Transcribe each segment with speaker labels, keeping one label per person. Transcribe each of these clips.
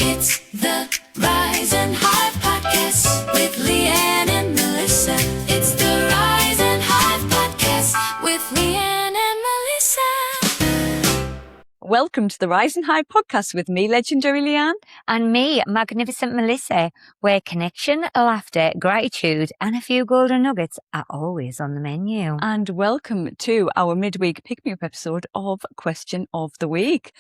Speaker 1: It's the Rise and Hive Podcast with Leanne and Melissa. It's the Rise and Hive Podcast with Leanne and Melissa.
Speaker 2: Welcome to the Rise and Hive Podcast with me, Legendary Leanne.
Speaker 3: And me, Magnificent Melissa, where connection, laughter, gratitude and a few golden nuggets are always on the menu.
Speaker 2: And welcome to our midweek pick-me-up episode of Question of the Week.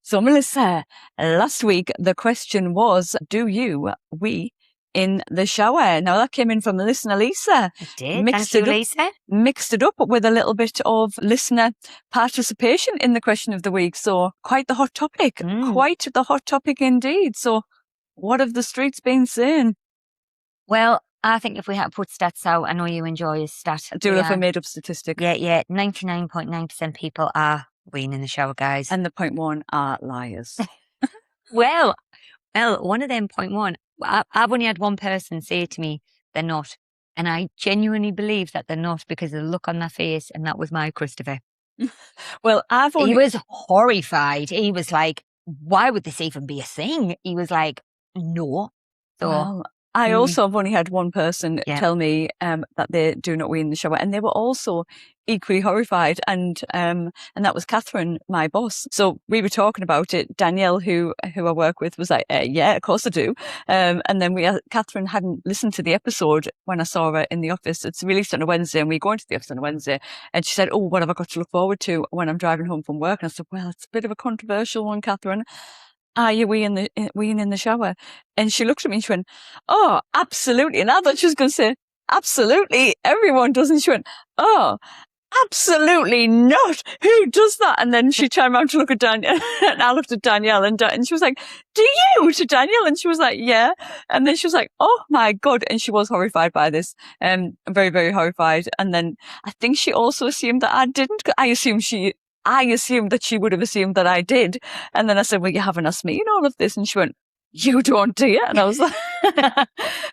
Speaker 2: So Melissa, last week the question was, do you wee in the shower? Now that came in from the listener Lisa.
Speaker 3: It did. Thank you, Lisa.
Speaker 2: Mixed it up with a little bit of listener participation in the question of the week. So quite the hot topic. Quite the hot topic indeed. So what have the streets been saying?
Speaker 3: Well, I think if we had to put stats out, I know you enjoy a stat.
Speaker 2: Do you have a made up statistic?
Speaker 3: Yeah. 99.9% people are weeing in the shower, guys.
Speaker 2: And the 0.1 are liars.
Speaker 3: Well, one of them 0.1, I've only had one person say to me they're not. And I genuinely believe that they're not because of the look on their face. And that was my Christopher.
Speaker 2: Well,
Speaker 3: He was horrified. He was like, why would this even be a thing? He was like, no. So
Speaker 2: well, I also have only had one person tell me that they do not wee in the shower, and they were also equally horrified. And that was Catherine, my boss. So we were talking about it. Danielle, who I work with, was like, "Yeah, of course I do." And then Catherine hadn't listened to the episode when I saw her in the office. It's released on a Wednesday, and we go into the office on a Wednesday. And she said, "Oh, what have I got to look forward to when I'm driving home from work?" And I said, "Well, it's a bit of a controversial one, Catherine. Are you weeing in the shower?" And she looked at me and she went, "Oh, absolutely." And I thought she was going to say, "Absolutely, everyone does." And she went, "Oh, absolutely not. Who does that?" And then she turned around to look at Danielle, and I looked at Danielle, and she was like, "Do you?" to Danielle, and she was like, "Yeah." And then she was like, "Oh my God." And she was horrified by this, very, very horrified. And then I think she also assumed that I didn't. I assumed that she would have assumed that I did. And then I said, "Well, you haven't asked me in all of this." And she went, "You don't, do you?" And I was like,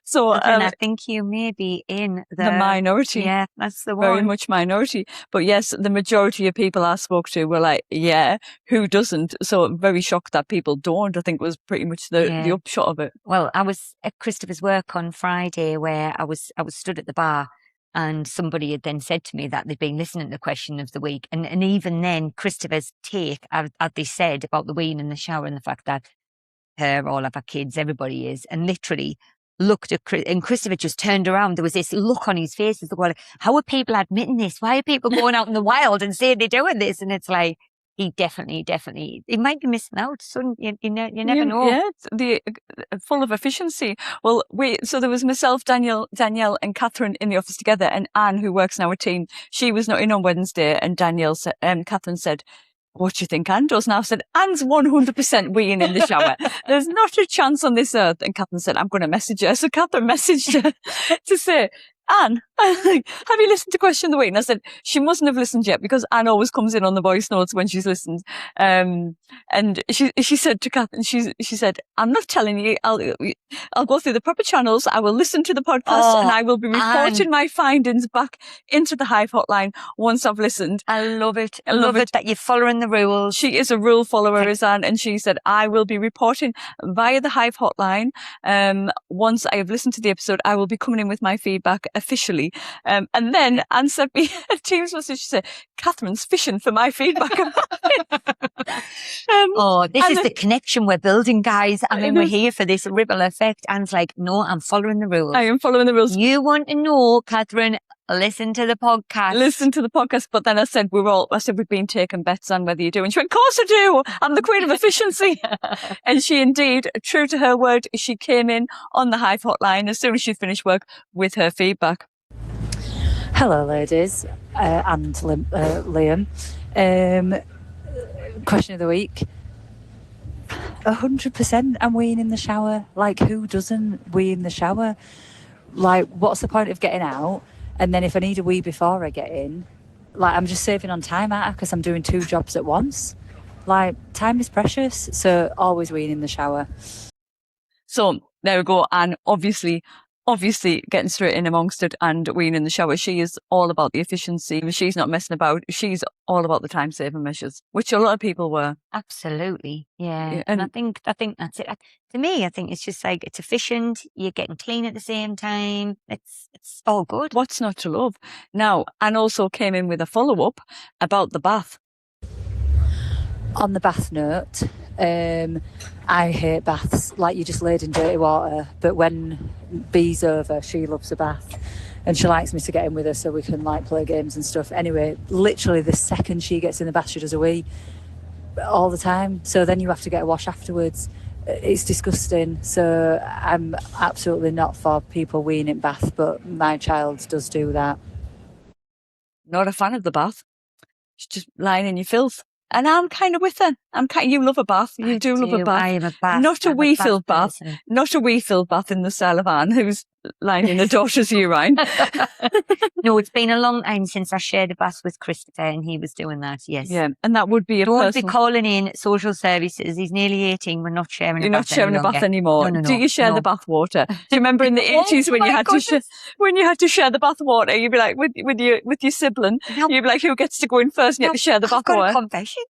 Speaker 2: so
Speaker 3: I think you may be in
Speaker 2: the minority.
Speaker 3: Yeah, that's the one.
Speaker 2: Very much minority. But yes, the majority of people I spoke to were like, "Yeah, who doesn't?" So I'm very shocked that people don't, I think was pretty much the upshot of it.
Speaker 3: Well, I was at Christopher's work on Friday where I was stood at the bar. And somebody had then said to me that they'd been listening to the question of the week. And even then, Christopher's take, as they said, about the weeing in the shower and the fact that all of our kids, everybody is, and literally looked at and Christopher just turned around. There was this look on his face. It's like, how are people admitting this? Why are people going out in the wild and saying they're doing this? And it's like, he definitely, he might be missing out. So you never know.
Speaker 2: Yeah, it's full of efficiency. Well, so there was myself, Danielle and Catherine in the office together, and Anne, who works in our team, she was not in on Wednesday, and Catherine said, "What do you think Anne does?" And I said, "Anne's 100% weeing in the shower. There's not a chance on this earth." And Catherine said, "I'm going to message her." So Catherine messaged her to say, "Anne, have you listened to Question of the Week?" And I said, she mustn't have listened yet because Anne always comes in on the voice notes when she's listened. And she said to Catherine, she said, "I'm not telling you, I'll go through the proper channels. I will listen to the podcast and I will be reporting my findings back into the Hive hotline once I've listened."
Speaker 3: I love it. I love it that you're following the rules.
Speaker 2: She is a rule follower, is Anne. And she said, "I will be reporting via the Hive hotline. Once I have listened to the episode, I will be coming in with my feedback officially." And then Anne sent me a Teams message. She said, "Catherine's fishing for my feedback."
Speaker 3: This is the connection we're building, guys. I mean, we're here for this ripple effect. Anne's like, "No, I'm following the rules."
Speaker 2: I am following the rules.
Speaker 3: You want to know, Catherine? Listen to the podcast.
Speaker 2: Listen to the podcast. But then I said, we've been taking bets on whether you do. And she went, "Of course I do. I'm the queen of efficiency." And she indeed, true to her word, she came in on the Hive hotline as soon as she finished work with her feedback.
Speaker 4: Hello, ladies, and Liam. Question of the week. 100% I'm weeing in the shower. Like, who doesn't wee in the shower? Like, what's the point of getting out? And then if I need a wee before I get in, like, I'm just saving on time, aren't I? Because I'm doing 2 jobs at once. Like, time is precious, so always weeing in the shower.
Speaker 2: So there we go. And obviously obviously getting straight in amongst it and weeing in the shower. She is all about the efficiency. She's not messing about. She's all about the time-saving measures, which a lot of people were.
Speaker 3: Absolutely, yeah.
Speaker 2: Yeah,
Speaker 3: And
Speaker 2: and-
Speaker 3: I think that's it. To me, I think it's just like it's efficient. You're getting clean at the same time. It's all good.
Speaker 2: What's not to love? Now, and also came in with a follow-up about the bath.
Speaker 4: On the bath note, I hate baths. Like, you just laid in dirty water. But when Bee's over, she loves a bath. And she likes me to get in with her so we can like play games and stuff. Anyway, literally the second she gets in the bath, she does a wee all the time. So then you have to get a wash afterwards. It's disgusting. So I'm absolutely not for people weeing in bath, but my child does do that.
Speaker 2: Not a fan of the bath. She's just lying in your filth. And I'm kind of with her. You love a bath. You do love a bath.
Speaker 3: I am a bath.
Speaker 2: Not a
Speaker 3: I'm
Speaker 2: wee
Speaker 3: bath
Speaker 2: filled bath.
Speaker 3: person.
Speaker 2: Not a wee filled bath in the style of Anne, who's lying in her daughter's urine.
Speaker 3: No, it's been a long time since I shared a bath with Christopher, and he was doing that. Yes.
Speaker 2: Yeah, and that would be a
Speaker 3: Don't be
Speaker 2: personal.
Speaker 3: calling in social services. He's nearly 18. We're not sharing.
Speaker 2: You're
Speaker 3: a
Speaker 2: not
Speaker 3: bath
Speaker 2: sharing
Speaker 3: any
Speaker 2: a bath
Speaker 3: longer.
Speaker 2: anymore.
Speaker 3: No,
Speaker 2: Do you share
Speaker 3: no.
Speaker 2: the bath water? Do you remember in the
Speaker 3: Oh
Speaker 2: 80s when
Speaker 3: my
Speaker 2: you had
Speaker 3: goodness.
Speaker 2: to share the bath water? You'd be like with your sibling.
Speaker 3: Now,
Speaker 2: You'd be like, who gets to go in first? And you have to share the
Speaker 3: I've
Speaker 2: bath
Speaker 3: got
Speaker 2: water.
Speaker 3: a confession.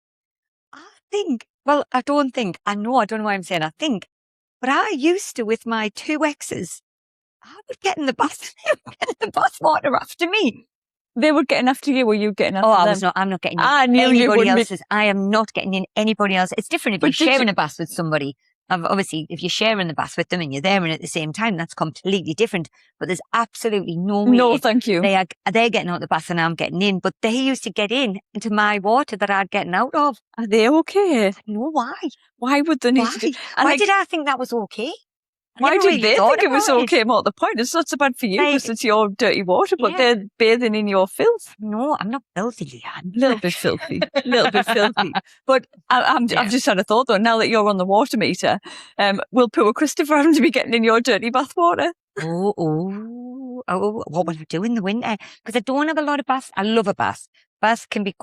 Speaker 3: I don't know why I'm saying I think, but I used to, with my 2 exes, I would get in the bath, the bath water after me.
Speaker 2: They were getting after you, or you getting after them?
Speaker 3: I'm not getting in
Speaker 2: I knew you
Speaker 3: anybody
Speaker 2: wouldn't be-
Speaker 3: else's. I am not getting in anybody else. It's different if
Speaker 2: But
Speaker 3: you're
Speaker 2: did
Speaker 3: sharing
Speaker 2: you-
Speaker 3: a bath with somebody. Obviously, if you're sharing the bath with them and you're there and at the same time, that's completely different. But there's absolutely no way.
Speaker 2: No, thank you.
Speaker 3: They're getting out of the bath and I'm getting in. But they used to get into my water that I'd getting out of.
Speaker 2: Are they okay?
Speaker 3: I know why.
Speaker 2: Why would they need
Speaker 3: Why?
Speaker 2: to do?
Speaker 3: Why did I think that was okay? I
Speaker 2: Why
Speaker 3: never
Speaker 2: did
Speaker 3: really
Speaker 2: they
Speaker 3: thought
Speaker 2: think it was
Speaker 3: about
Speaker 2: okay? More the point. It's not so bad for you
Speaker 3: Like,
Speaker 2: because it's your dirty water, but
Speaker 3: yeah.
Speaker 2: they're bathing in your filth.
Speaker 3: No, I'm not filthy, Leanne.
Speaker 2: A little bit filthy. A little bit filthy. But I've just had a thought though. Now that you're on the water meter, will poor Christopher having to be getting in your dirty bath water?
Speaker 3: Oh, what will I do in the winter? Because I don't have a lot of baths. I love a bath. Bath can be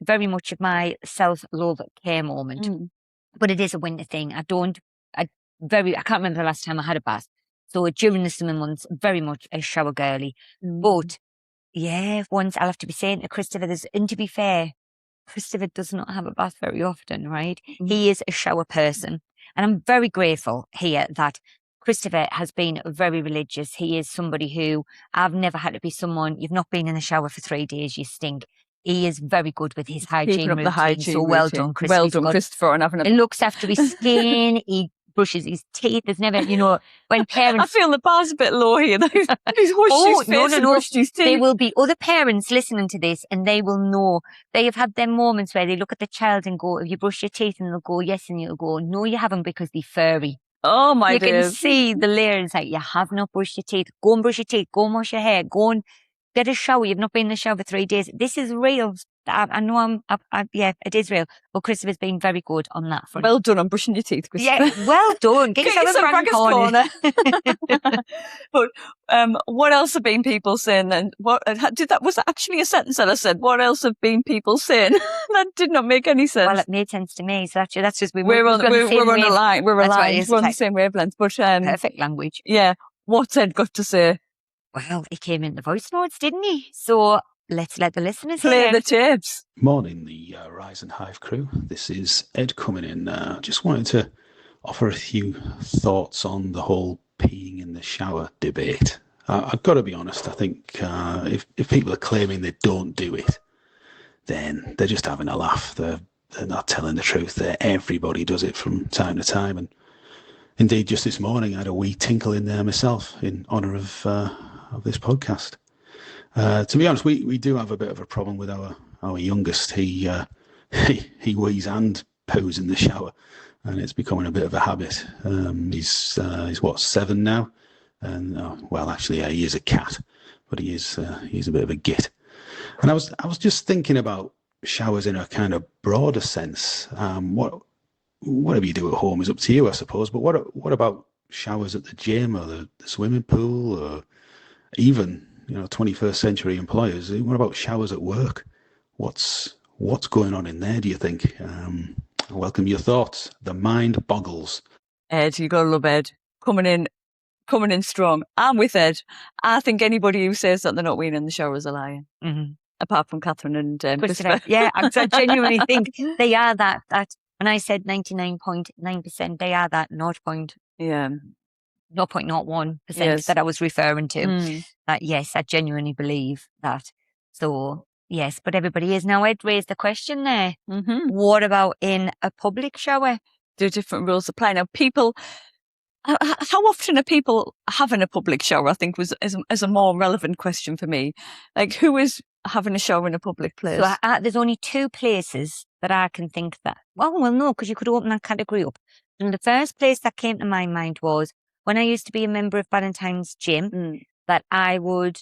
Speaker 3: very much of my self-love care moment. But it is a winter thing. I can't remember the last time I had a bath. So during the summer months, very much a shower girly. But yeah, once I'll have to be saying to Christopher, and to be fair, Christopher does not have a bath very often, right? He is a shower person. And I'm very grateful here that Christopher has been very religious. He is somebody who I've never had to be someone, you've not been in the shower for 3 days, you stink. He is very good with his hygiene
Speaker 2: Keeping up
Speaker 3: routine.
Speaker 2: the hygiene
Speaker 3: So well
Speaker 2: routine.
Speaker 3: done, Christopher.
Speaker 2: Well done, Christopher, on having a.
Speaker 3: He looks after his skin. He brushes his teeth. There's never, when
Speaker 2: I
Speaker 3: parents.
Speaker 2: feel the bar's a bit low here. He's washed his face and brushed his teeth.
Speaker 3: There will be other parents listening to this and they will know. They have had their moments where they look at the child and go, have you brushed your teeth? And they'll go, yes. And you'll go, no, you haven't, because they're furry.
Speaker 2: Oh my
Speaker 3: You
Speaker 2: days.
Speaker 3: can see the layers. Like, you have not brushed your teeth. Go and brush your teeth. Go and wash your hair. Go and get a shower. You've not been in the shower for 3 days. This is real. I know yeah, it is real. But Christopher's been very good on that front.
Speaker 2: Well done on brushing your teeth, Christopher.
Speaker 3: Yeah, well done. Get yourself a Braggers corner.
Speaker 2: But what else have been people saying then? Was that actually a sentence that I said? What else have been people saying? That did not make any sense.
Speaker 3: Well, it made sense to me. So that's just
Speaker 2: we're on a line. We're
Speaker 3: aligned.
Speaker 2: We're on the same wavelength. But
Speaker 3: perfect language.
Speaker 2: Yeah. What's Ed got to say?
Speaker 3: Well, he came in the voice notes, didn't he? So let's let the listeners
Speaker 2: play
Speaker 3: hear.
Speaker 2: the tapes.
Speaker 5: Morning, the Rise and Hive crew. This is Ed coming in. Just wanted to offer a few thoughts on the whole peeing in the shower debate. I've got to be honest. I think if people are claiming they don't do it, then they're just having a laugh. They're not telling the truth. Everybody does it from time to time. And indeed, just this morning, I had a wee tinkle in there myself in honour of this podcast. To be honest, we do have a bit of a problem with our youngest. He wees and poos in the shower, and it's becoming a bit of a habit. He's 7 now, and actually he is a cat, but he's a bit of a git. And I was just thinking about showers in a kind of broader sense. Whatever you do at home is up to you, I suppose. But what about showers at the gym or the swimming pool, or even 21st century employers? What about showers at work? What's going on in there, do you think? I welcome your thoughts. The mind boggles.
Speaker 2: Ed, you gotta love Ed coming in coming in strong. I'm with Ed. I think anybody who says that they're not weeing in the shower is a liar.
Speaker 3: Mm-hmm.
Speaker 2: Apart from Catherine and
Speaker 3: Christopher. Yeah, I genuinely think they are that. When I said 99.9%, they are that 0.01%
Speaker 2: Yes.
Speaker 3: that I was referring to.
Speaker 2: Mm.
Speaker 3: That yes, I genuinely believe that. So yes, but everybody is. Now Ed raised the question there.
Speaker 2: Mm-hmm.
Speaker 3: What about in a public shower?
Speaker 2: Do different rules apply? Now, people, how often are people having a public shower? I think is a more relevant question for me. Like, who is having a shower in a public place?
Speaker 3: So there's only two places that I can think that. Well, no, because you could open that category up. And the first place that came to my mind was when I used to be a member of Valentine's Gym, that I would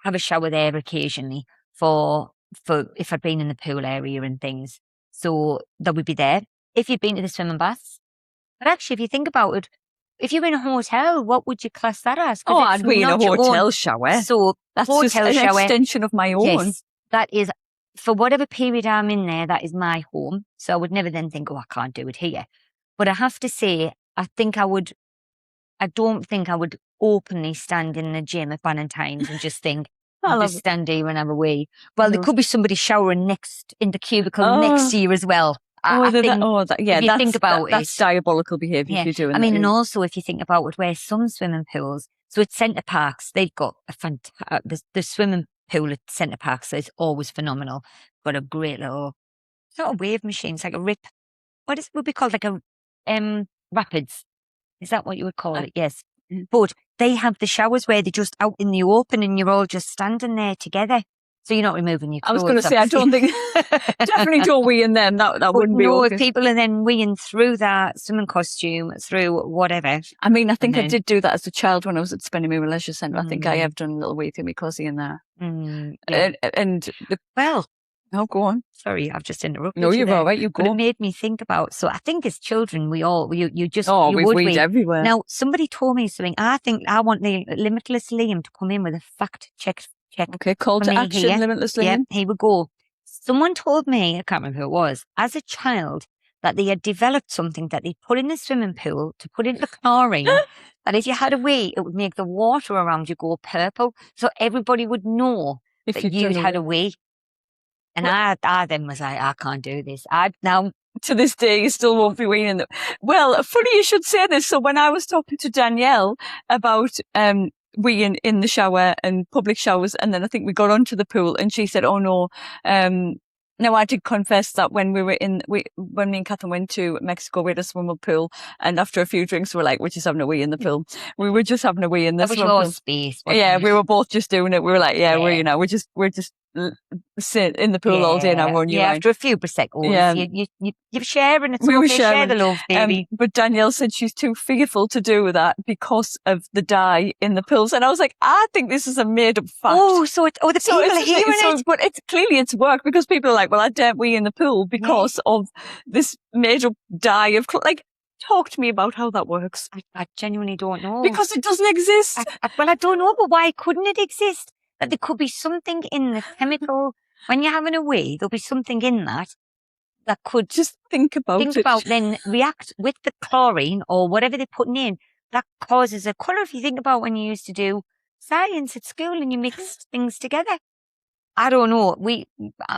Speaker 3: have a shower there occasionally for if I'd been in the pool area and things. So that would be there. If you'd been to the swimming baths. But actually, if you think about it, if you're in a hotel, what would you class that as?
Speaker 2: Oh, I'd be in a hotel shower.
Speaker 3: So
Speaker 2: that's just an extension of my own.
Speaker 3: Yes, that is, for whatever period I'm in there, that is my home. So I would never then think, oh, I can't do it here. But I have to say, I don't think I would openly stand in the gym at Valentine's and just think, I'll just stand here and have a wee. Well, there could be somebody showering in the cubicle next to you as well. If you think about it,
Speaker 2: that's diabolical behaviour if you're doing that.
Speaker 3: and also if you think about it, where some swimming pools, so at Centre Parks, they've got the swimming pool at Centre Parks is always phenomenal. Got a great little, it's not a wave machine, it's like a rip. What would be called like a rapids? Is that what you would call it? Yes. But they have the showers where they're just out in the open and you're all just standing there together. So you're not removing your clothes.
Speaker 2: I was going to say, I don't think, definitely don't wee in them. That wouldn't be okay.
Speaker 3: If people are then weeing through that swimming costume, through whatever.
Speaker 2: I mean, I think I did do that as a child when I was at Spennymoor Leisure Centre. I think I have done a little wee through my cossie in there. Oh, go on.
Speaker 3: Sorry, I've just interrupted.
Speaker 2: No, you're all right. You go.
Speaker 3: But it made me think about. So I think as children, we all you
Speaker 2: we've
Speaker 3: would
Speaker 2: weed everywhere.
Speaker 3: Now somebody told me something. I think I want the Limitless Liam to come in with a fact check.
Speaker 2: Okay, call to action, here. Limitless Liam.
Speaker 3: Yeah, here we go. Someone told me, I can't remember who it was, as a child, that they had developed something that they put in the swimming pool to put into the chlorine. That if you had a wee, it would make the water around you go purple, so everybody would know that you'd had a wee. And I then was like, I can't do this. Now,
Speaker 2: to this day, you still won't be weaning them. Well, funny you should say this. So when I was talking to Danielle about weeing in the shower and public showers, and then I think we got onto the pool, and she said, "Oh no." Now I did confess that when when me and Catherine went to Mexico, we had a swimming pool, and after a few drinks, we're like, we're just having a wee in the pool. We were just having a wee in the swimming pool.
Speaker 3: Space.
Speaker 2: Yeah, we were both just doing it. We were like, we're just sit in the pool all day now.
Speaker 3: After a few Prosecco's, you're sharing it.
Speaker 2: We were
Speaker 3: sharing the love, baby.
Speaker 2: But Danielle said she's too fearful to do that because of the dye in the pools, and I was like, I think this is a made-up fact.
Speaker 3: Oh, the people are hearing it.
Speaker 2: But it's worked because people are like, well, I daren't wee in the pool because of this made-up dye of like. Talk to me about how that works.
Speaker 3: I genuinely don't know.
Speaker 2: Because it doesn't exist.
Speaker 3: I don't know, but why couldn't it exist? That there could be something in the chemical, when you're having a wee, there'll be something in that could
Speaker 2: just think about
Speaker 3: then react with the chlorine or whatever they're putting in, that causes a colour. If you think about when you used to do science at school and you mixed things together. I don't know.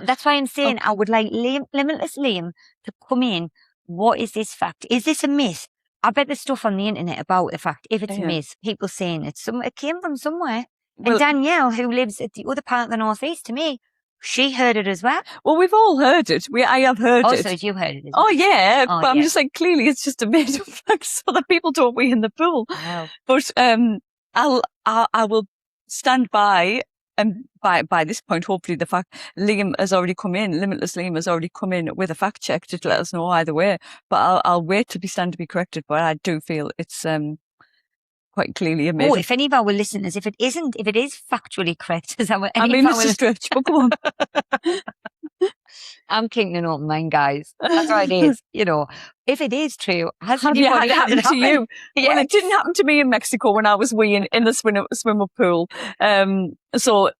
Speaker 3: That's why I'm saying I would like Limitless Liam to come in. What is this fact? Is this a myth? I bet there's stuff on the internet about the fact. If it's a myth, people saying it came from somewhere. And Danielle, who lives at the other part of the northeast, to me, she heard it as well.
Speaker 2: Well, we've all heard it. I have heard it.
Speaker 3: So you heard it.
Speaker 2: Oh yeah, but I'm just like, clearly it's just a made-up fact so that people don't wee in the pool.
Speaker 3: Wow.
Speaker 2: But I will stand by. And by this point, hopefully the fact Limitless Liam has already come in with a fact check to let us know either way. But I'll wait to be corrected. But I do feel it's quite clearly a myth.
Speaker 3: Oh, if any of our listeners, if it is factually correct, it's
Speaker 2: a stretch, but come on.
Speaker 3: I'm keeping an open mind, guys. That's how it is. If it is true,
Speaker 2: have you had it happen to you?
Speaker 3: Yes.
Speaker 2: Well, it didn't happen to me in Mexico when I was weeing in the swimmer pool. So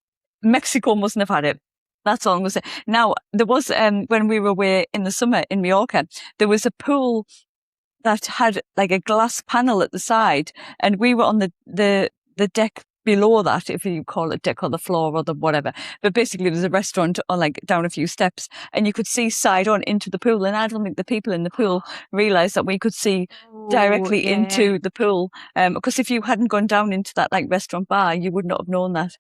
Speaker 2: Mexico mustn't have had it. That's all I'm going to say. Now, there was, when we were away in the summer in Mallorca, there was a pool that had like a glass panel at the side, and we were on the deck below that, if you call it deck or the floor or the whatever. But basically there's a restaurant on like down a few steps, and you could see side on into the pool. And I don't think the people in the pool realised that we could see directly into the pool. Because if you hadn't gone down into that like restaurant bar, you would not have known that.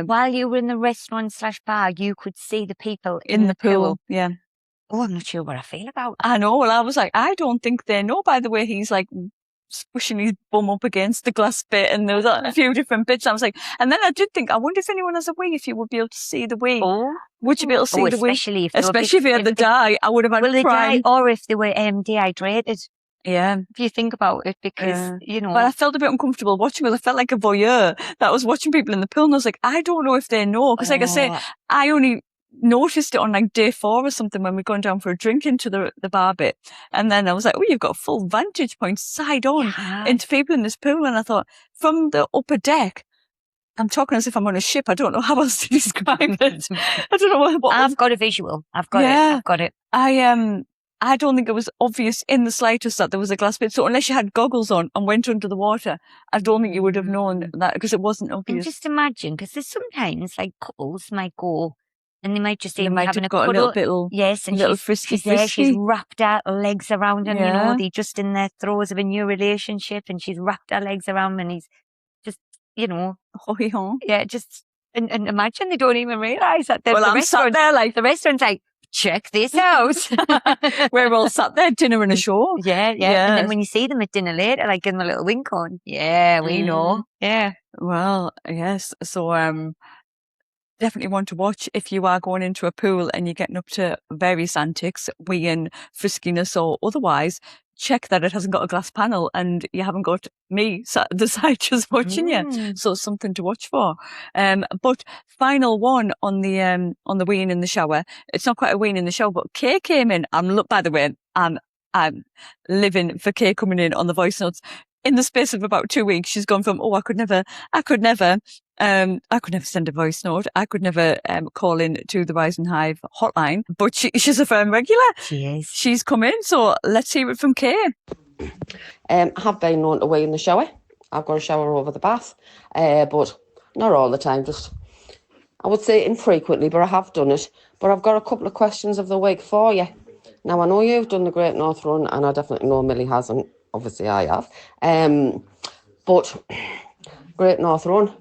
Speaker 3: While you were in the restaurant/bar, you could see the people
Speaker 2: in the pool. Yeah.
Speaker 3: Oh, I'm not sure what I feel about that.
Speaker 2: I know. Well, I was like, I don't think they know. By the way, he's like squishing his bum up against the glass bit, and there was a few different bits. I was like, and then I did think, I wonder if anyone has a wee, if you would be able to see the wee.
Speaker 3: Oh.
Speaker 2: Would you be able to see the wee?
Speaker 3: Especially
Speaker 2: if you had the dye, I would have had
Speaker 3: dye, or if they were dehydrated.
Speaker 2: Yeah.
Speaker 3: If you think about it, because, you know.
Speaker 2: But I felt a bit uncomfortable watching because I felt like a voyeur that was watching people in the pool, and I was like, I don't know if they know. Because like I say, I only noticed it on like day 4 or something when we'd gone down for a drink into the bar bit. And then I was like, oh, you've got a full vantage point side on into people in this pool. And I thought, from the upper deck, I'm talking as if I'm on a ship. I don't know how else to describe it. I don't know what
Speaker 3: I've got a visual. I've got it.
Speaker 2: I don't think it was obvious in the slightest that there was a glass bit. So unless you had goggles on and went under the water, I don't think you would have known that, because it wasn't obvious.
Speaker 3: And just imagine, because there's sometimes like couples might go and they might just
Speaker 2: they
Speaker 3: even
Speaker 2: might
Speaker 3: having
Speaker 2: have got
Speaker 3: cuddle.
Speaker 2: a little bit,
Speaker 3: yes, and
Speaker 2: little
Speaker 3: she's there, she's wrapped her legs around him, you know, they're just in the throes of a new relationship, and she's wrapped her legs around him, and he's just, you know, just and imagine they don't even realise that the
Speaker 2: I'm sat there like
Speaker 3: the restaurant's like, check this out.
Speaker 2: We're all sat there, dinner and a show.
Speaker 3: Yeah. And then when you see them at dinner later, like in the little wink on, we know. Yeah.
Speaker 2: Well, yes. So definitely want to watch if you are going into a pool and you're getting up to various antics, weeing, friskiness or otherwise. Check that it hasn't got a glass panel and you haven't got me sat at the side just watching you. So something to watch for. But final one on the weeing in the shower. It's not quite a weeing in the shower, but Kay came in. By the way, I'm living for Kay coming in on the voice notes. In the space of about 2 weeks, she's gone from, I could never send a voice note. I could never call in to the Rise and Hive hotline, but she's a firm regular.
Speaker 3: She is.
Speaker 2: She's come in, so let's hear it from Kay.
Speaker 6: I have been known to wee in the shower. I've got a shower over the bath, but not all the time. Just, I would say infrequently, but I have done it. But I've got a couple of questions of the week for you. Now, I know you've done the Great North Run, and I definitely know Millie hasn't. Obviously, I have. But Great North Run,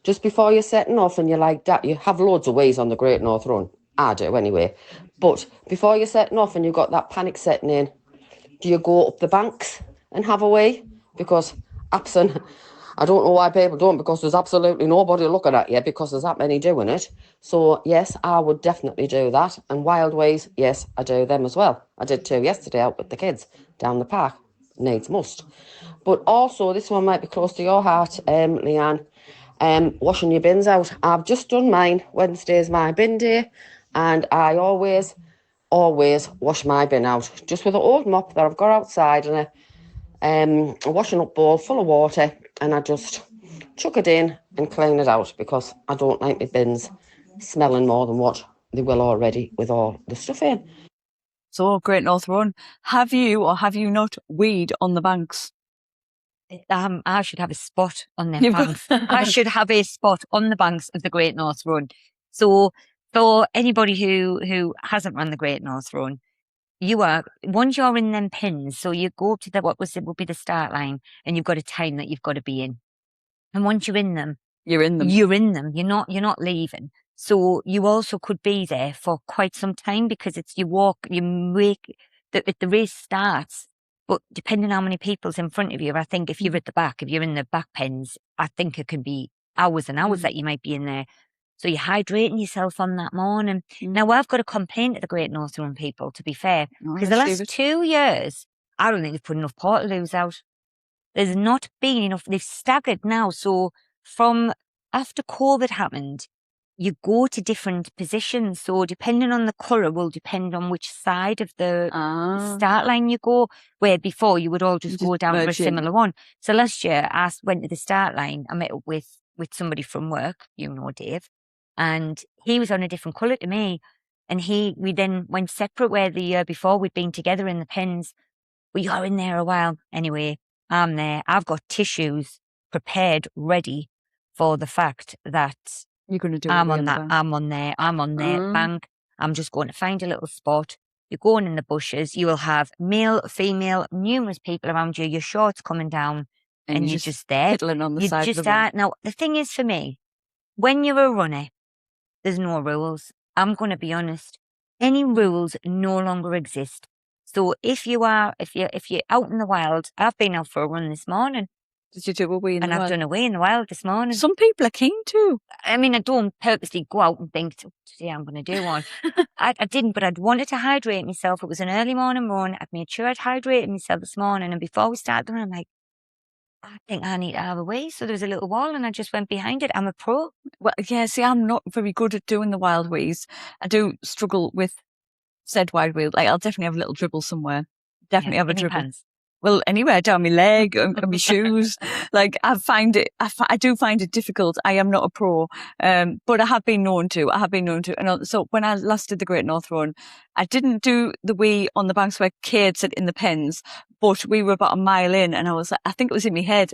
Speaker 6: just before you're setting off and you're like that, you have loads of ways on the Great North Run. I do anyway. But before you're setting off and you've got that panic setting in, do you go up the banks and have a wee? Because I don't know why people don't, because there's absolutely nobody looking at you because there's that many doing it. So, yes, I would definitely do that. And wild ways, yes, I do them as well. I did 2 yesterday out with the kids down the park. Needs must. But also, this one might be close to your heart, Leanne. Washing your bins out. I've just done mine. Wednesday's my bin day, and I always wash my bin out just with an old mop that I've got outside and a washing up bowl full of water, and I just chuck it in and clean it out because I don't like my bins smelling more than what they will already with all the stuff in.
Speaker 2: So, Great North Run, have you or have you not weed on the banks?
Speaker 3: I should have a spot on them banks. I should have a spot on the banks of the Great North Run. So, for anybody who hasn't run the Great North Run, once you're in them pins, so you go up to would be the start line, and you've got a time that you've got to be in. And once you're in them, you're in them. You're not leaving. So you also could be there for quite some time because the race starts, but depending on how many people's in front of you, I think if you're at the back, if you're in the back pens, I think it can be hours and hours that you might be in there. So you're hydrating yourself on that morning. Now, I've got a complaint to the Great North Run people, to be fair, because the last 2 years, I don't think they've put enough portaloos out. There's not been enough. They've staggered now. So from after COVID happened, you go to different positions. So depending on the colour will depend on which side of the start line you go, where before you would all just go down for a similar one. So last year I went to the start line. I met up with somebody from work, you know, Dave, and he was on a different colour to me. And we then went separate, where the year before we'd been together in the pens. but you're in there a while. Anyway, I'm there. I've got tissues prepared, ready for the fact that
Speaker 2: You're going to do
Speaker 3: I'm
Speaker 2: it
Speaker 3: on that. I'm on there, bank. I'm just going to find a little spot. You're going in the bushes. You will have male, female, numerous people around you. Your shorts coming down, and you're just there.
Speaker 2: piddling on the
Speaker 3: You
Speaker 2: side
Speaker 3: just
Speaker 2: of the room.
Speaker 3: are. Now, the thing is for me, when you're a runner, there's no rules. I'm going to be honest. Any rules no longer exist. So if you're out in the wild, I've been out for a run this morning,
Speaker 2: Did you do a wee in
Speaker 3: and
Speaker 2: the
Speaker 3: I've
Speaker 2: wild?
Speaker 3: done a wee in the wild this morning.
Speaker 2: Some people are keen to.
Speaker 3: I mean, I don't purposely go out and think, today I'm going to do one. I didn't, but I'd wanted to hydrate myself. It was an early morning run. I'd made sure I'd hydrated myself this morning. And before we started the run, I'm like, I think I need to have a wee. So there was a little wall and I just went behind it. I'm a pro.
Speaker 2: Well, yeah, see, I'm not very good at doing the wild wees. I do struggle with said wild wheel. Like, I'll definitely have a little dribble somewhere. Definitely have a
Speaker 3: in your
Speaker 2: dribble.
Speaker 3: pants.
Speaker 2: Well, anywhere down my leg and my shoes. Like, I do find it difficult. I am not a pro, but I have been known to. And so when I last did the Great North Run, I didn't do the wee on the banks where Kate said in the pens, but we were about a mile in, and I think it was in my head.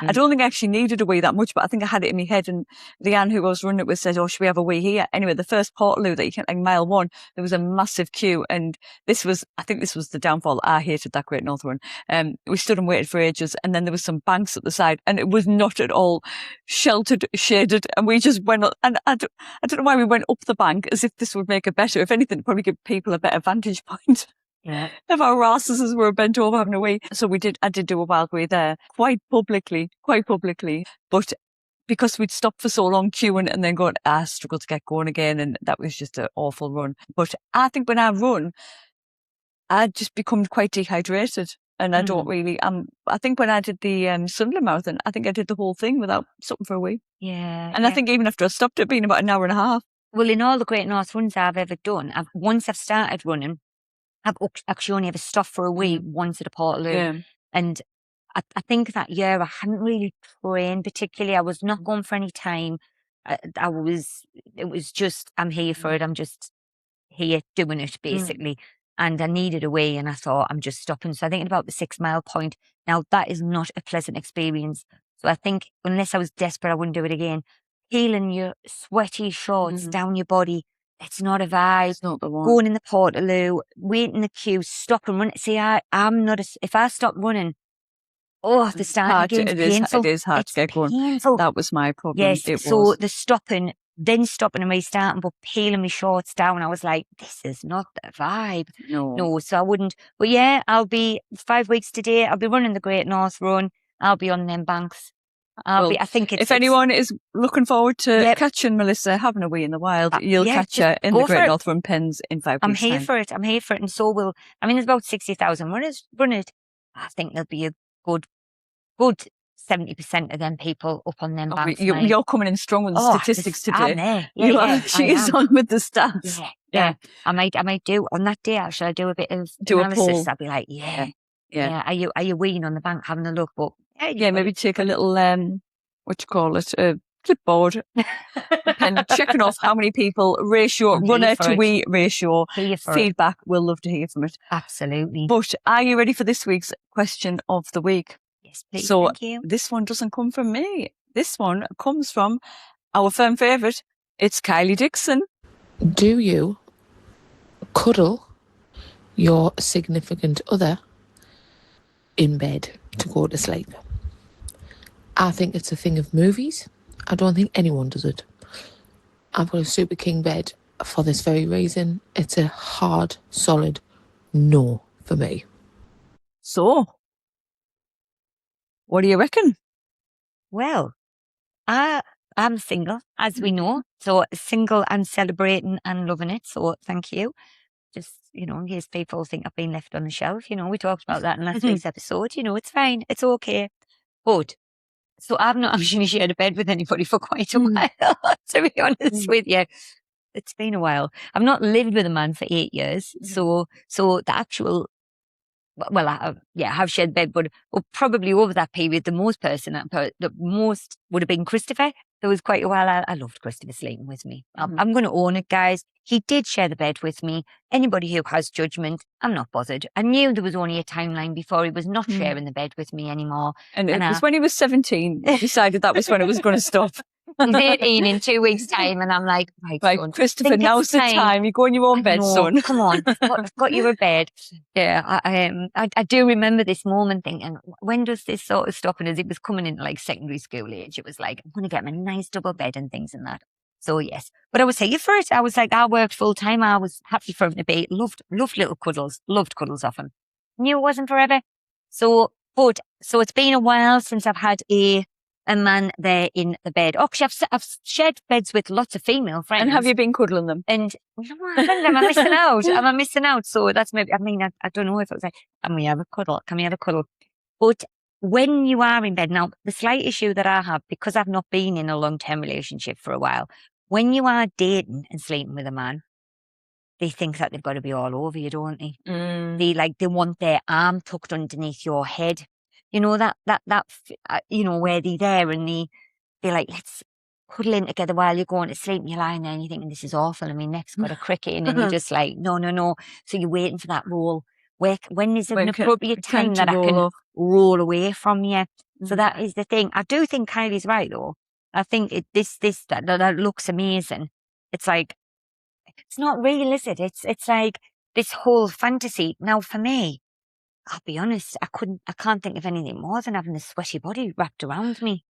Speaker 2: I don't think I actually needed a wee that much, but I think I had it in my head. And Leanne, who I was running it with, said, "Oh, should we have a wee here?" Anyway, the first Portaloo that you can, like mile 1, there was a massive queue, and I think this was the downfall. I hated that Great North Run. We stood and waited for ages, and then there was some banks at the side, and it was not at all sheltered, shaded, and we just went up, and I don't know why we went up the bank as if this would make it better. If anything, it'd probably give people a better vantage point.
Speaker 3: Yeah.
Speaker 2: If our asses as we were bent over having a wee. So I did do a wild wee there, quite publicly. But because we'd stopped for so long queuing and then going, I struggled to get going again, and that was just an awful run. But I think when I run, I just become quite dehydrated. And I don't really, I think when I did the Sunderland Marathon, I think I did the whole thing without something for a wee.
Speaker 3: Yeah.
Speaker 2: And I think even after I stopped, it being about an hour and a half.
Speaker 3: Well, in all the Great North runs I've ever done, once I've started running, I've actually only ever stopped for a wee once at a Portaloo.
Speaker 2: Yeah.
Speaker 3: And I think that year I hadn't really trained particularly. I was not going for any time. It was just, I'm here for it. I'm just here doing it basically. And I needed a wee, and I thought, I'm just stopping. So I think at about the 6 mile point. Now that is not a pleasant experience. So I think unless I was desperate, I wouldn't do it again. Peeling your sweaty shorts down your body, it's not a vibe.
Speaker 2: It's not the one.
Speaker 3: Going in the Portaloo, waiting in the queue, stop and run. See, I'm not if I stop running, the starting again is painful.
Speaker 2: It is hard to get going.
Speaker 3: Painful.
Speaker 2: That was my problem.
Speaker 3: Yes, so the stopping and restarting, but peeling my shorts down, I was like, this is not the vibe. No, so I wouldn't. But yeah, I'll be 5 weeks today. I'll be running the Great North Run. I'll be on them banks. I think if
Speaker 2: anyone is looking forward to catching Melissa having a wee in the wild, you'll catch her in the Great North Run pens in 5 weeks.
Speaker 3: I'm here for it. And so there's about 60,000 runners run it. I think there'll be a good 70% of them people up on them banks.
Speaker 2: You're coming in strong with the statistics today.
Speaker 3: I'm there. Yeah,
Speaker 2: she is on with the stats.
Speaker 3: Yeah. I might do on that day. Actually, I do a bit of analysis. I'll be like, yeah. Are you weeing on the bank having a look? But
Speaker 2: maybe take a little a clipboard and checking off how many people runner to wee ratio. Feedback. We'll love to hear from it.
Speaker 3: Absolutely.
Speaker 2: But are you ready for this week's question of the week?
Speaker 3: Yes, please.
Speaker 2: So
Speaker 3: thank you.
Speaker 2: This one doesn't come from me. This one comes from our firm favourite. It's Kylie Dixon.
Speaker 7: Do you cuddle your significant other in bed to go to sleep? I think it's a thing of movies. I don't think anyone does it. I've got a super king bed for this very reason. It's a hard, solid no for me.
Speaker 2: So, what do you reckon?
Speaker 3: Well, I'm single, as we know. So single and celebrating and loving it. So thank you. Just, in case people think I've been left on the shelf, we talked about that in last week's episode. It's fine. It's okay. But, so I've not actually shared a bed with anybody for quite a while, to be honest with you. It's been a while. I've not lived with a man for 8 years. So the actual, I have shared bed, but probably over that period, the most would have been Christopher, there was quite a while I loved Christopher sleeping with me.
Speaker 2: Mhm.
Speaker 3: I'm going to own it, guys. He did share the bed with me. Anybody who has judgment, I'm not bothered. I knew there was only a timeline before he was not
Speaker 2: Mm.
Speaker 3: sharing the bed with me anymore.
Speaker 2: And it was when he was 17, decided that was when it was going to stop.
Speaker 3: He's 18 in 2 weeks' time, and I'm like,
Speaker 2: Right,
Speaker 3: son,
Speaker 2: Christopher,
Speaker 3: think
Speaker 2: now's
Speaker 3: it's
Speaker 2: the time. You go in your own bed,
Speaker 3: No,
Speaker 2: son.
Speaker 3: come on, I've got you a bed. Yeah, I do remember this moment thinking, when does this sort of stop? And as it was coming into like secondary school age, it was like, I'm going to get him a nice double bed and things and that. So yes, but I was here for it. I was like, I worked full time. I was happy for him to be. Loved little cuddles. Loved cuddles off him. Knew it wasn't forever. So it's been a while since I've had a man there in the bed. Oh, 'cause I've shared beds with lots of female friends.
Speaker 2: And have you been cuddling them?
Speaker 3: And no, I haven't. Am I missing out? Am I missing out? So that's maybe, I don't know if it was like, can we have a cuddle? Can we have a cuddle? But when you are in bed, now, the slight issue that I have, because I've not been in a long-term relationship for a while, when you are dating and sleeping with a man, they think that they've got to be all over you, don't they? They want their arm tucked underneath your head. You know, where they're there and they're like, let's cuddle in together while you're going to sleep, and you're lying there and you're thinking, this is awful. I mean, neck's got a cricket in, and you're just like, no. So you're waiting for that roll. When is it an appropriate time that I can roll away from you? So that is the thing. I do think Kylie's right, though. I think that looks amazing. It's like, it's not real, is it? It's like this whole fantasy. Now, for me, I'll be honest, I can't think of anything more than having a sweaty body wrapped around me.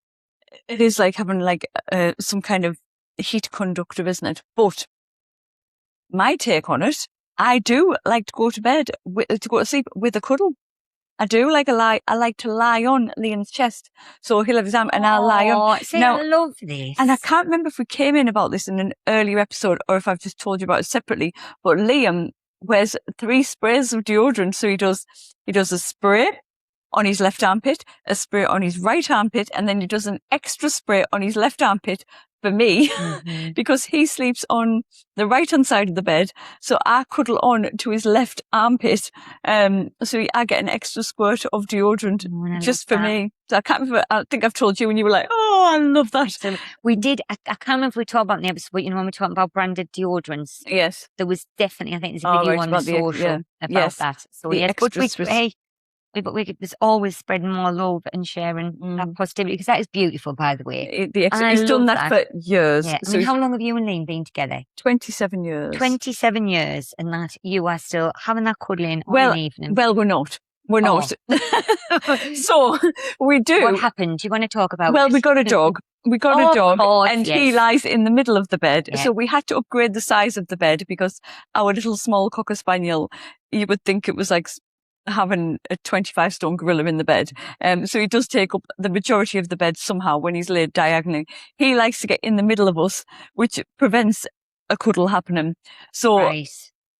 Speaker 2: It is like having like some kind of heat conductor, isn't it? But my take on it, I do like to go to bed, to go to sleep with a cuddle. I do like I like to lie on Liam's chest. So he'll have his arm and I'll lie on.
Speaker 3: See, now, I love this.
Speaker 2: And I can't remember if we came in about this in an earlier episode or if I've just told you about it separately, but Liam wears 3 sprays of deodorant. So he does a spray on his left armpit, a spray on his right armpit, and then he does an extra spray on his left armpit for me because he sleeps on the right-hand side of the bed. So I cuddle on to his left armpit. So I get an extra squirt of deodorant just for me. So I can't remember, I think I've told you when you were like, oh, I love that.
Speaker 3: So we did, I can't remember if we talked about in the episode, but when we talked about branded deodorants.
Speaker 2: Yes.
Speaker 3: There was definitely, I think there's a video on the social about that. So yes, but we was always spreading more love and sharing that positivity, because that is beautiful, by the way.
Speaker 2: He's done that for years.
Speaker 3: Yeah. So how long have you and Liam been together?
Speaker 2: 27 years.
Speaker 3: 27 years, and that you are still having that cuddling on an evening.
Speaker 2: Well, we're not. We're not. So we do.
Speaker 3: What happened? Do you want to talk about?
Speaker 2: Well, we got a dog. We got a dog, and
Speaker 3: yes.
Speaker 2: he lies in the middle of the bed.
Speaker 3: Yeah.
Speaker 2: So we had to upgrade the size of the bed because our little small Cocker Spaniel, you would think it was like having a 25-stone gorilla in the bed. So he does take up the majority of the bed somehow when he's laid diagonally. He likes to get in the middle of us, which prevents a cuddle happening. So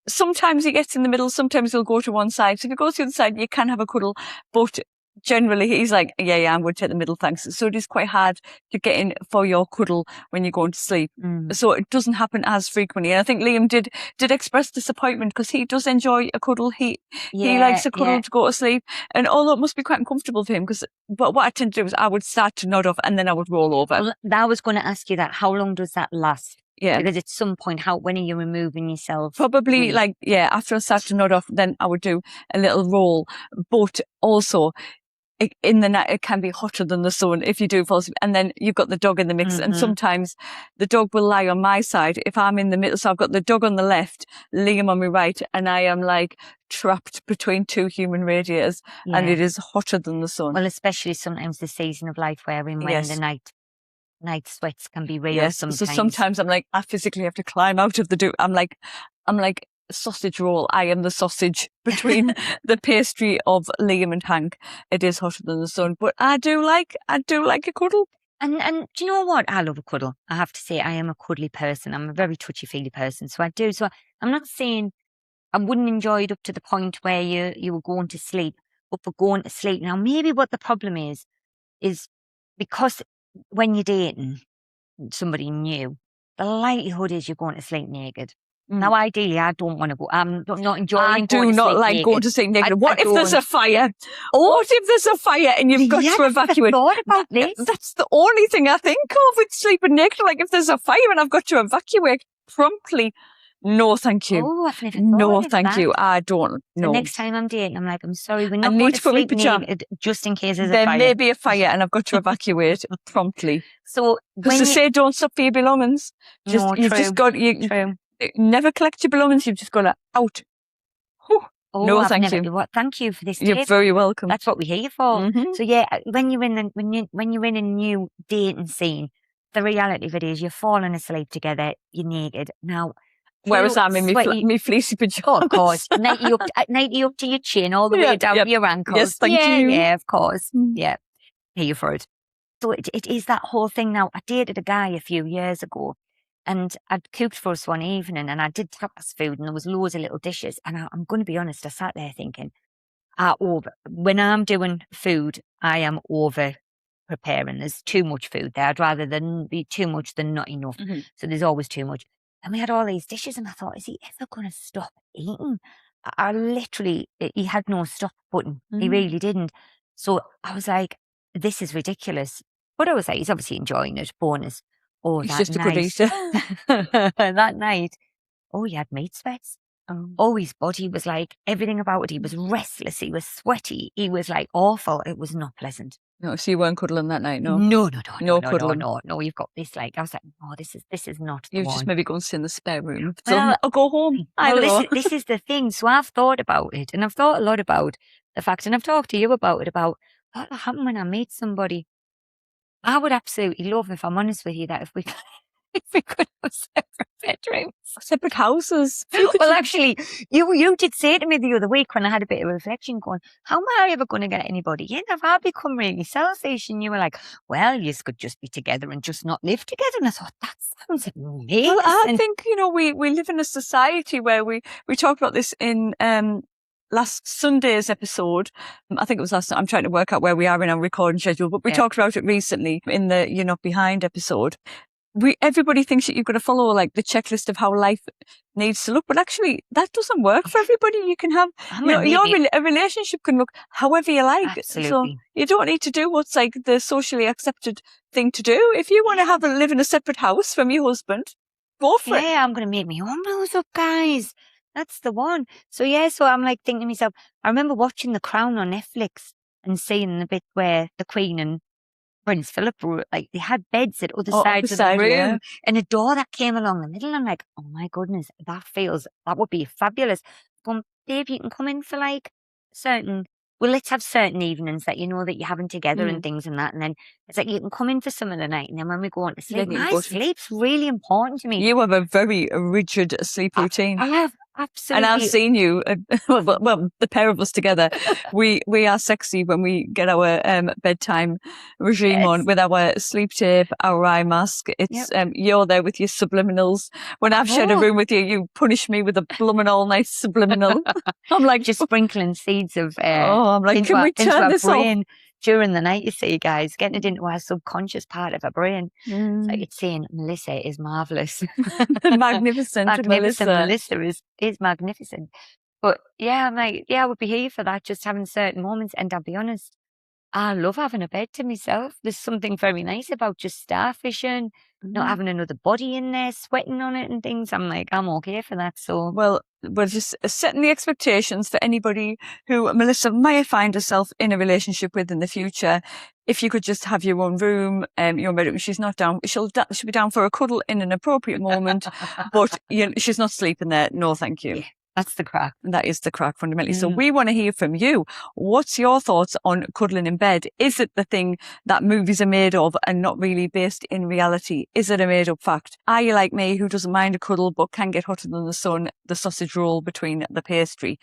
Speaker 2: sometimes he gets in the middle, sometimes he'll go to one side. So if he goes to the other side, you can have a cuddle, but generally he's like, yeah, I'm going to take the middle, thanks. So it is quite hard to get in for your cuddle when you're going to sleep. So it doesn't happen as frequently. And I think Liam did express disappointment because he does enjoy a cuddle. He likes a cuddle to go to sleep. And although it must be quite uncomfortable for him, but what I tend to do is I would start to nod off and then I would roll over.
Speaker 3: Well, I was going to ask you that. How long does that last?
Speaker 2: Yeah.
Speaker 3: Because at some point, when are you removing yourself?
Speaker 2: Probably after I start to nod off, then I would do a little roll. But also, in the night, it can be hotter than the sun if you do fall asleep. And then you've got the dog in the mix. And sometimes the dog will lie on my side if I'm in the middle. So I've got the dog on the left, Liam on my right, and I am like trapped between 2 human radiators and it is hotter than the sun.
Speaker 3: Well, especially sometimes the season of life we're in when the night sweats can be real sometimes.
Speaker 2: So sometimes I'm like, I physically have to climb out of the I'm like sausage roll. I am the sausage between the pastry of Liam and Hank. It is hotter than the sun, but I do like a cuddle.
Speaker 3: And do you know what? I love a cuddle. I have to say, I am a cuddly person. I'm a very touchy-feely person, so I do. So I'm not saying I wouldn't enjoy it up to the point where you were going to sleep, but for going to sleep. Now, maybe what the problem is because when you're dating somebody new, the likelihood is you're going to sleep naked. Now, ideally, I don't want to go. I'm not enjoying
Speaker 2: I
Speaker 3: going
Speaker 2: do
Speaker 3: to
Speaker 2: not
Speaker 3: sleep
Speaker 2: like
Speaker 3: naked.
Speaker 2: going to sleep naked. What if there's
Speaker 3: don't.
Speaker 2: a fire?
Speaker 3: Oh.
Speaker 2: What if there's a fire and you've got
Speaker 3: Yeah,
Speaker 2: to
Speaker 3: I've never
Speaker 2: evacuate?
Speaker 3: thought about this.
Speaker 2: That's the only thing I think of with sleeping naked. Like if there's a fire and I've got to evacuate promptly. No, thank you.
Speaker 3: Oh, I've never
Speaker 2: No,
Speaker 3: thought of
Speaker 2: thank
Speaker 3: that.
Speaker 2: you. I don't
Speaker 3: So
Speaker 2: know.
Speaker 3: next time I'm dating, I'm like, I'm sorry, we're
Speaker 2: I
Speaker 3: not
Speaker 2: need
Speaker 3: going
Speaker 2: to
Speaker 3: to
Speaker 2: put my
Speaker 3: sleep
Speaker 2: pyjama-
Speaker 3: naked just in case there's a
Speaker 2: There
Speaker 3: fire.
Speaker 2: may be a fire and I've got to evacuate promptly.
Speaker 3: So
Speaker 2: Because
Speaker 3: when
Speaker 2: they
Speaker 3: you...
Speaker 2: say don't stop for your belongings.
Speaker 3: No,
Speaker 2: You've
Speaker 3: true,
Speaker 2: just got,
Speaker 3: true.
Speaker 2: never collect your belongings. You've just got to out. Whew.
Speaker 3: Oh,
Speaker 2: No,
Speaker 3: I've
Speaker 2: thank
Speaker 3: never...
Speaker 2: you.
Speaker 3: What? Thank you for this
Speaker 2: You're
Speaker 3: tip.
Speaker 2: very welcome.
Speaker 3: That's what we're here for.
Speaker 2: Mhm.
Speaker 3: So yeah, when you're in a new dating scene, the reality of it is you're falling asleep together, you're naked. Now,
Speaker 2: Whereas
Speaker 3: two
Speaker 2: I'm in
Speaker 3: sweaty-
Speaker 2: me fleecy pajamas.
Speaker 3: Oh, of course. 90 up to your chin, all the way
Speaker 2: Yep,
Speaker 3: down
Speaker 2: yep.
Speaker 3: to your ankles.
Speaker 2: Yes, thank
Speaker 3: yeah,
Speaker 2: you.
Speaker 3: Yeah, of course.
Speaker 2: Mm.
Speaker 3: Yeah, here for it. So it is that whole thing now. I dated a guy a few years ago and I'd cooked for us one evening and I did tapas food and there was loads of little dishes. And I'm going to be honest, I sat there thinking, when I'm doing food, I am over preparing. There's too much food there. I'd rather than be too much than not enough.
Speaker 2: Mm-hmm.
Speaker 3: So there's always too much. And we had all these dishes and I thought, is he ever going to stop eating? I literally, he had no stop button. He really didn't. So I was like, this is ridiculous. But I was like, he's obviously enjoying it. Bonus. Oh,
Speaker 2: He's
Speaker 3: that
Speaker 2: just a good
Speaker 3: night.
Speaker 2: eater.
Speaker 3: That night, oh, he had meat sweats. Oh, his body was like, everything about it. He was restless. He was sweaty. He was like awful. It was not pleasant.
Speaker 2: No, so you weren't cuddling that night, no?
Speaker 3: No,
Speaker 2: cuddling.
Speaker 3: no. You've got this. Like, I was like, no, this is not the
Speaker 2: You've
Speaker 3: one.
Speaker 2: just maybe go and sit in the spare room. So
Speaker 3: Well,
Speaker 2: I'll go home. I
Speaker 3: Well,
Speaker 2: don't know.
Speaker 3: this is the thing. So I've thought about it, and I've thought a lot about the fact, and I've talked to you about it, about what'll happen when I meet somebody. I would absolutely love, if I'm honest with you, that if we could have separate bedrooms.
Speaker 2: Separate houses.
Speaker 3: Well, actually, you did say to me the other week when I had a bit of reflection going, how am I ever going to get anybody in? Have I become really selfish? And you were like, well, you could just be together and just not live together. And I thought, that sounds amazing.
Speaker 2: Well, I think, we live in a society where we talked about this in last Sunday's episode. I think it was last night. I'm trying to work out where we are in our recording schedule, but we talked about it recently in the You're Not Behind episode. Everybody thinks that you've got to follow like the checklist of how life needs to look, but actually that doesn't work for everybody. You can have, a relationship can look however you like.
Speaker 3: Absolutely.
Speaker 2: So you don't need to do what's like the socially accepted thing to do. If you want to live in a separate house from your husband, go for it.
Speaker 3: Yeah, I'm going to make my own rules up, guys. That's the one. So so I'm like thinking to myself, I remember watching The Crown on Netflix and seeing the bit where the Queen and Prince Philip were like, they had beds at other sides of the room and a door that came along the middle. I'm like, oh my goodness, that would be fabulous. But babe, you can come in for like let's have certain evenings that you know that you're having together and things and that. And then it's like, you can come in for some of the night and then when we go on to sleep, my sleep's really important to me.
Speaker 2: You have a very rigid sleep routine.
Speaker 3: I have. Absolutely.
Speaker 2: And I've seen you, well, the pair of us together, we are sexy when we get our bedtime regime on with our sleep tape, our eye mask. It's you're there with your subliminals. When I've shared a room with you, you punish me with a blummin' all night subliminal. I'm like
Speaker 3: just sprinkling seeds of
Speaker 2: I'm like, can we turn this
Speaker 3: brain
Speaker 2: off?
Speaker 3: During the night, you see, guys, getting it into our subconscious part of our brain. It's like it's saying, Melissa is marvellous.
Speaker 2: Magnificent
Speaker 3: Melissa is magnificent. But yeah, I'm like, I would be here for that, just having certain moments. And I'll be honest, I love having a bed to myself. There's something very nice about just starfishing, not having another body in there, sweating on it and things. I'm like, I'm okay for that. So
Speaker 2: well, we're just setting the expectations for anybody who Melissa may find herself in a relationship with in the future. If you could just have your own room, your own bedroom. She's not down. She'll be down for a cuddle in an appropriate moment, but she's not sleeping there. No, thank you.
Speaker 3: Yeah. That's the crack.
Speaker 2: That is the crack, fundamentally. So we want to hear from you. What's your thoughts on cuddling in bed? Is it the thing that movies are made of and not really based in reality? Is it a made-up fact? Are you like me, who doesn't mind a cuddle but can get hotter than the sun, the sausage roll between the pastry?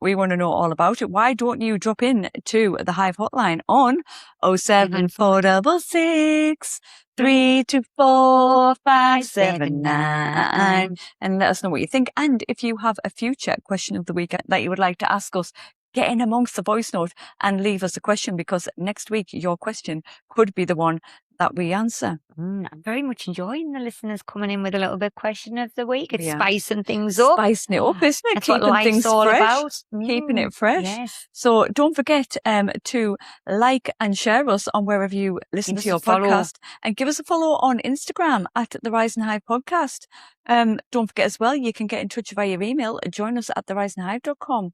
Speaker 2: We want to know all about it. Why don't you drop in to the Hive hotline on 07466 324 579 and let us know what you think. And if you have a future question of the week that you would like to ask us, get in amongst the voice note and leave us a question, because next week your question could be the one that we answer.
Speaker 3: I'm very much enjoying the listeners coming in with a little bit question of the week. It's
Speaker 2: Yeah.
Speaker 3: spicing things up.
Speaker 2: Spicing it up, isn't it?
Speaker 3: That's what
Speaker 2: Keeping
Speaker 3: life's
Speaker 2: things
Speaker 3: all
Speaker 2: fresh.
Speaker 3: about.
Speaker 2: Keeping it fresh.
Speaker 3: Yes.
Speaker 2: So don't forget to like and share us on wherever you listen
Speaker 3: Give
Speaker 2: to
Speaker 3: us
Speaker 2: your
Speaker 3: a follow.
Speaker 2: podcast, and give us a follow on Instagram at the Rise and Hive podcast. Don't forget as well, you can get in touch via email. Join us at theriseandhive.com.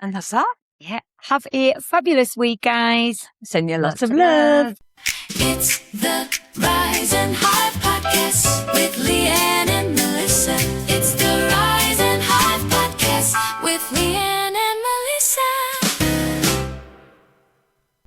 Speaker 2: And that's that.
Speaker 3: Yeah. Have a fabulous week, guys.
Speaker 2: Send you lots of love.
Speaker 1: It's the Rise and Hive podcast with Leanne and Melissa. It's the